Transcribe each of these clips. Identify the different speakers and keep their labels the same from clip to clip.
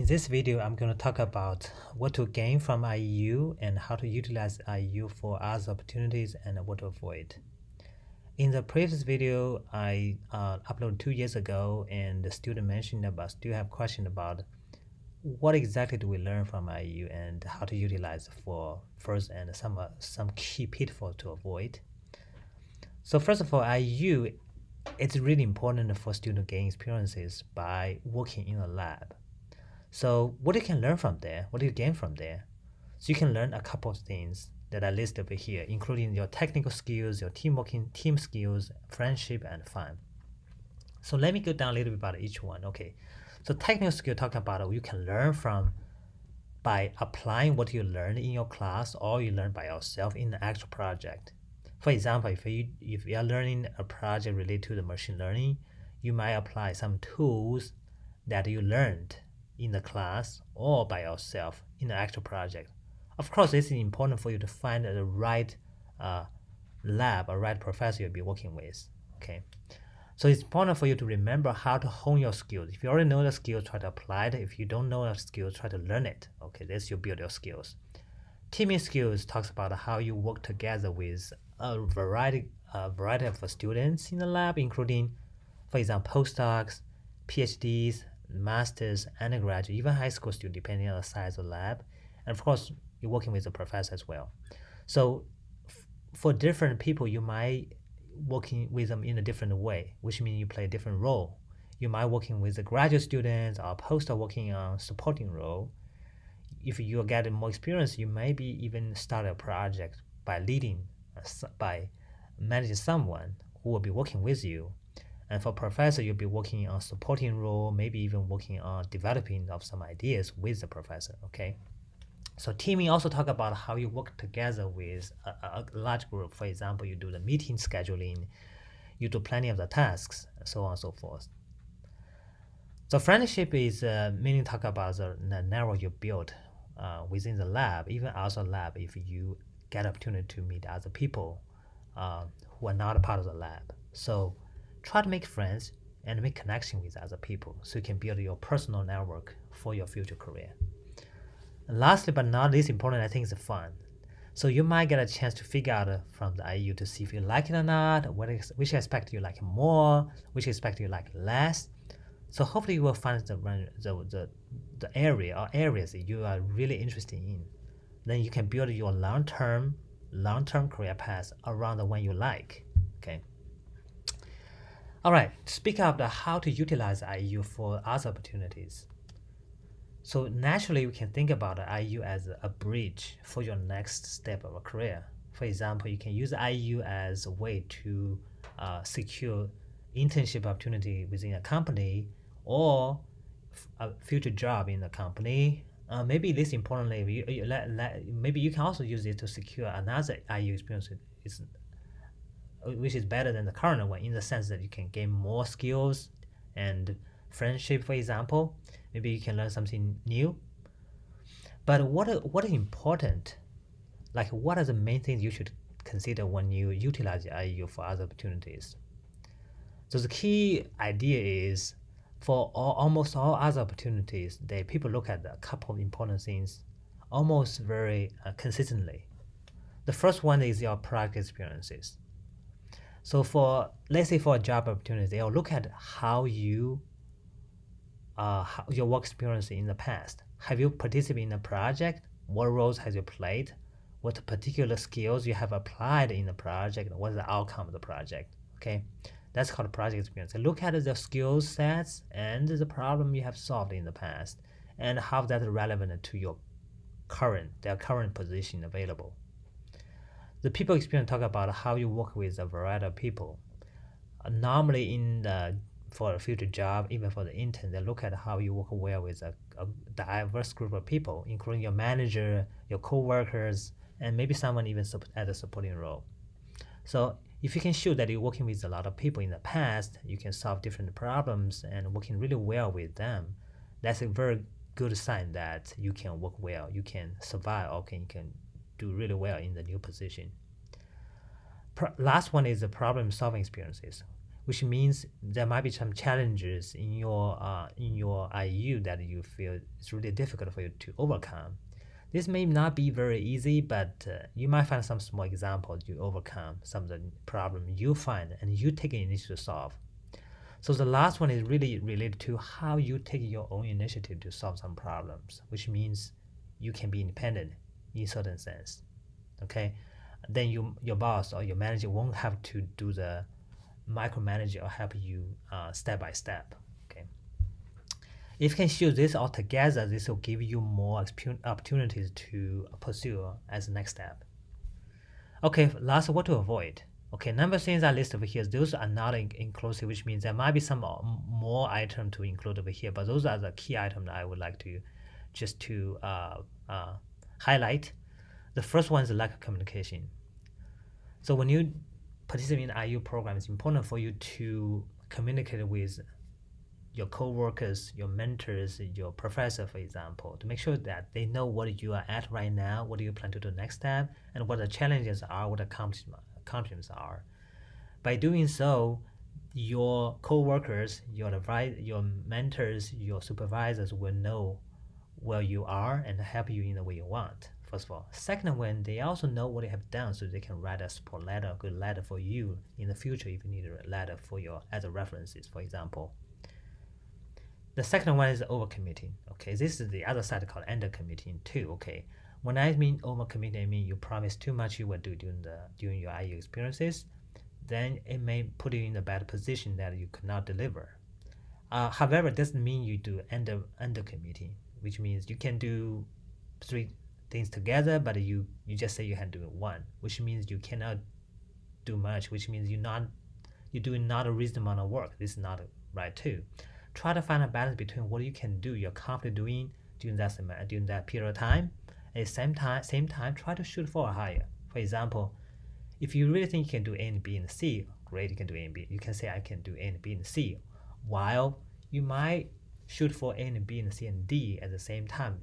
Speaker 1: In this video, I'm going to talk about what to gain from REU and how to utilize REU for other opportunities and what to avoid. In the previous video, I uploaded 2 years ago, and the student mentioned about still have question about what exactly do we learn from REU and how to utilize it for first and some key pitfalls to avoid. So first of all, REU, it's really important for student gain experiences by working in a lab. So what you can learn from there, what do you gain from there? So you can learn a couple of things that are listed over here, including your technical skills, your team skills, friendship, and fun. So let me go down a little bit about each one. Okay, so technical skill talk about what you can learn from by applying what you learned in your class or you learn by yourself in the actual project. For example, if you are learning a project related to the machine learning, you might apply some tools that you learned in the class or by yourself in the actual project. Of course, this is important for you to find the right lab or right professor you'll be working with. Okay, so it's important for you to remember how to hone your skills. If you already know the skills, try to apply it. If you don't know the skills, try to learn it. Okay, this you build your skills. Teaming skills talks about how you work together with a variety of students in the lab, including, for example, postdocs, PhDs, masters, undergraduate, even high school students, depending on the size of the lab. And of course, you're working with a professor as well. So for different people, you might working with them in a different way, which means you play a different role. You might working with the graduate students or postdoc working on supporting role. If you are getting more experience, you maybe even start a project by leading, by managing someone who will be working with you. And for professor, you'll be working on supporting role, maybe even working on developing of some ideas with the professor, okay? So teaming also talk about how you work together with a large group. For example, you do the meeting scheduling, you do planning of the tasks, so on and so forth. So friendship is meaning talk about the network you build within the lab, even outside lab, if you get opportunity to meet other people who are not a part of the lab. So try to make friends and make connection with other people so you can build your personal network for your future career. And lastly but not least important, I think is fun. So you might get a chance to figure out from the REU to see if you like it or not, which aspect you like more, which aspect you like less. So hopefully you will find the area or areas that you are really interested in. Then you can build your long-term career path around the one you like. Okay. All right. Speak of the how to utilize REU for other opportunities. So naturally, we can think about REU as a bridge for your next step of a career. For example, you can use REU as a way to secure internship opportunity within a company or a future job in the company. Maybe this importantly, maybe you can also use it to secure another REU experience, which is better than the current one in the sense that you can gain more skills and friendship, for example. Maybe you can learn something new. But what is important? Like, what are the main things you should consider when you utilize REU for other opportunities? So the key idea is for almost all other opportunities, people look at a couple of important things almost very consistently. The first one is your practice experiences. So let's say for a job opportunity, they'll look at how your work experience in the past. Have you participated in a project? What roles have you played? What particular skills you have applied in the project? What is the outcome of the project? Okay, that's called project experience. Look at the skill sets and the problem you have solved in the past and how that's relevant to your current position available. The people experience talk about how you work with a variety of people. Normally for a future job, even for the intern, they look at how you work well with a diverse group of people, including your manager, your co-workers, and maybe someone even at a supporting role. So if you can show that you're working with a lot of people in the past, you can solve different problems and working really well with them, that's a very good sign that you can work well, you can survive, or you can do really well in the new position. Last one is the problem solving experiences, which means there might be some challenges in your IU that you feel it's really difficult for you to overcome. This may not be very easy, but you might find some small examples you overcome some of the problem you find and you take initiative to solve. So the last one is really related to how you take your own initiative to solve some problems, which means you can be independent in a certain sense. Okay, then your boss or your manager won't have to do the micromanage or help you step by step. Okay, if you can show this all together, this will give you more opportunities to pursue as the next step. Okay, last, what to avoid. Okay, number of things I list over here, those are not inclusive, which means there might be some more item to include over here, but those are the key items that I would like to just to highlight. The first one is lack of communication. So when you participate in IU program, it's important for you to communicate with your co-workers, your mentors, your professor, for example, to make sure that they know what you are at right now, what do you plan to do next step, and what the challenges are, what the accomplishments are. By doing so, your co-workers, your mentors, your supervisors will know where you are and help you in the way you want, first of all. Second one, they also know what you have done, so they can write a support letter, a good letter for you in the future if you need a letter for your other references, for example. The second one is overcommitting. Okay, this is the other side called undercommitting too. Okay, when I mean overcommitting, I mean you promise too much you will do during your IU experiences, then it may put you in a bad position that you cannot deliver. However, it doesn't mean you do undercommitting, which means you can do 3 things together, but you just say you can do one, which means you cannot do much, which means you're doing not a reasonable amount of work. This is not right too. Try to find a balance between what you can do, you're comfortable doing during that period of time. At the same time, try to shoot for a higher. For example, if you really think you can do A and B and C, great, you can do A and B. You can say I can do A and B and C, while you might shoot for A and B and C and D at the same time.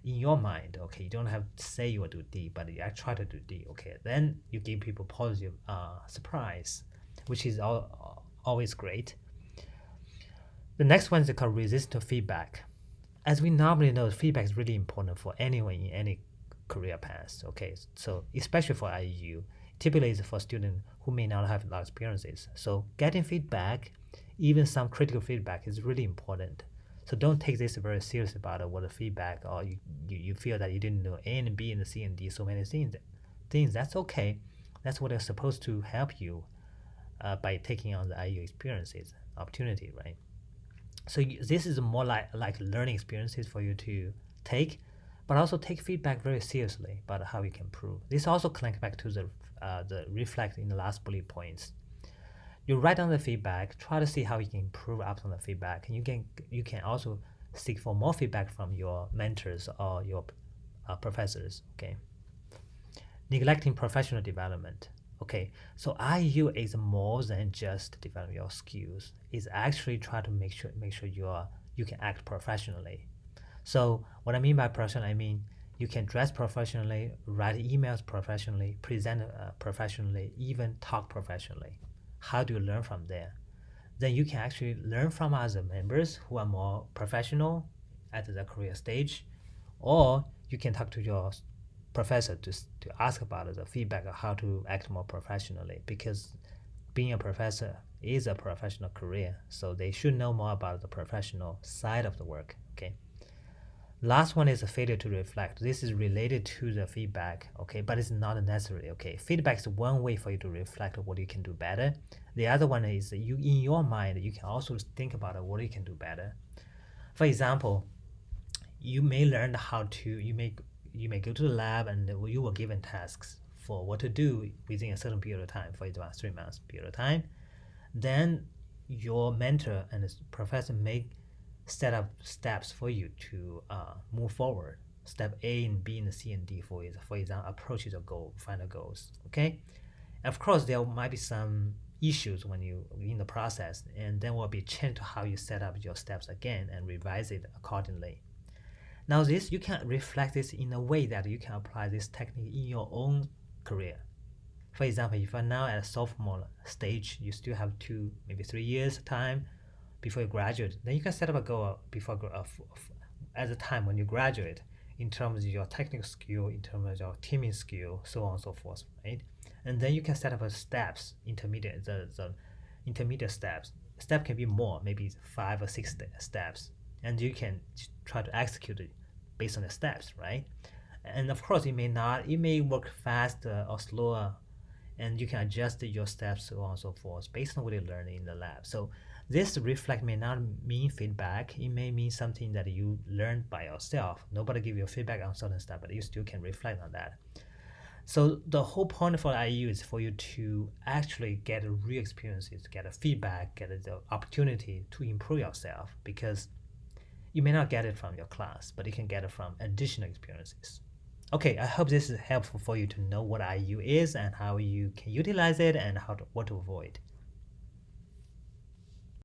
Speaker 1: In your mind, okay, you don't have to say you will do D, but you try to do D. Okay, then you give people positive surprise, which is always great. The next one is called resistant feedback. As we normally know, feedback is really important for anyone in any career path. Okay, so especially for IU, typically it's for students who may not have a lot of experiences. So getting feedback, even some critical feedback, is really important. So don't take this very seriously about what the feedback, or you feel that you didn't know A and B and C and D, so many things. That's okay. That's what they're supposed to help you by taking on the IU experiences, opportunity, right? So this is more like learning experiences for you to take, but also take feedback very seriously about how you can improve. This also connects back to the reflect in the last bullet points. You write down the feedback, try to see how you can improve upon the feedback, and you can also seek for more feedback from your mentors or your professors. Okay. Neglecting professional development. Okay, so IU is more than just develop your skills. It's actually try to make sure you can act professionally. So what I mean by professional, I mean you can dress professionally, write emails professionally, present professionally, even talk professionally. How do you learn from there? Then you can actually learn from other members who are more professional at the career stage, or you can talk to your professor to ask about the feedback of how to act more professionally, because being a professor is a professional career, so they should know more about the professional side of the work. Okay. Last one is a failure to reflect. This is related to the feedback, okay, but it's not necessary. Okay, feedback is one way for you to reflect what you can do better. The other one is you in your mind you can also think about what you can do better. For example, you may learn how to you may go to the lab and you were given tasks for what to do within a certain period of time, for example 3 months period of time. Then your mentor and the professor may set up steps for you to move forward. Step A and B and C and D, for example, approach your goal, final goals. Okay, of course there might be some issues when you in the process, and then will be changed to how you set up your steps again and revise it accordingly. Now you can reflect this in a way that you can apply this technique in your own career. For example, if you're now at a sophomore stage, you still have 2, maybe 3 years time before you graduate. Then you can set up a goal before at the time when you graduate, in terms of your technical skill, in terms of your teaming skill, so on and so forth, right? And then you can set up a steps, the intermediate steps. Step can be more, maybe 5 or 6 steps, and you can try to execute it based on the steps, right? And of course, it may work faster or slower, and you can adjust your steps, so on and so forth, based on what you learn in the lab. So this reflect may not mean feedback. It may mean something that you learned by yourself. Nobody give you feedback on certain stuff, but you still can reflect on that. So the whole point for IU is for you to actually get real experiences, get a feedback, get the opportunity to improve yourself, because you may not get it from your class, but you can get it from additional experiences. Okay, I hope this is helpful for you to know what IU is and how you can utilize it and what to avoid.